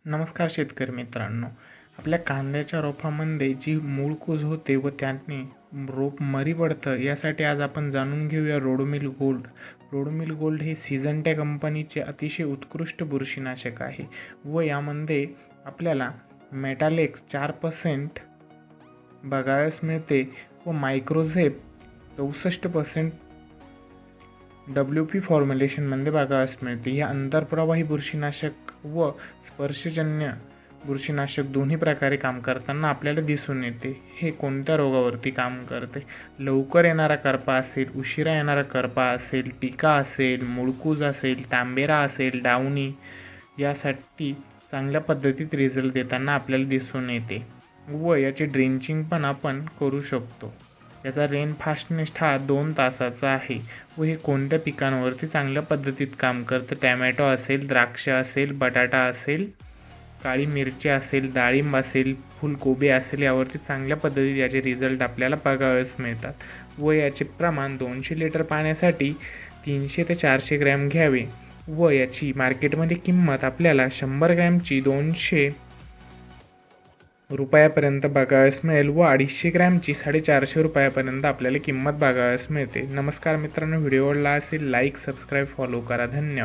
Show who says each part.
Speaker 1: नमस्कार शेतकरी मित्रांनो. आपल्या कांद्याच्या रोपामध्ये जी मूळ कूज होते व त्याने रोप मरी पडतं, यासाठी आज आपण जाणून घेऊया रोडोमिल गोल्ड. रोडोमिल गोल्ड हे सिजंटा कंपनीचे अतिशय उत्कृष्ट बुरशीनाशक आहे व यामध्ये आपल्याला मेटालेक्स 4% बघायला मिळते व मायक्रोझेप 64% WP फॉर्म्युलेशनमध्ये बघावयास मिळते. हे आंतरप्रवाही बुरशीनाशक व स्पर्शजन्य बुरशीनाशक दोन्ही प्रकारे काम करताना आपल्याला दिसून येते. हे कोणत्या रोगावरती काम करते? लवकर येणारा करपा असेल, उशिरा येणारा करपा असेल, टिका असेल, मुळकूज असेल, तांबेरा असेल, डावणी, यासाठी चांगल्या पद्धतीत रिझल्ट देताना आपल्याला दिसून येते व याचे ड्रेंचिंग पण आपण करू शकतो. याचा रेन फास्टनेस हा 2 तासाचा आहे व हे कोणत्या पिकांवरती चांगल्या पद्धतीत काम करतं? टॅमॅटो असेल, द्राक्ष असेल, बटाटा असेल, काळी मिरची असेल, डाळिंब असेल, फुलकोबी असेल, यावरती चांगल्या पद्धतीत याचे रिझल्ट आपल्याला बघावयास मिळतात व याचे प्रमाण 200 लिटर पाण्यासाठी 300 ते 400 ग्रॅम घ्यावे व याची मार्केटमध्ये किंमत आपल्याला 100 ग्रॅमची 200 रुपयापर्यंत बघावयास मिळेल व 250 ग्रॅमची 450 रुपयापर्यंत आपल्याला किंमत बघावयास मिळते. नमस्कार मित्रांनो, व्हिडिओ आवडला असेल लाईक, सबस्क्राईब, फॉलो करा. धन्यवाद.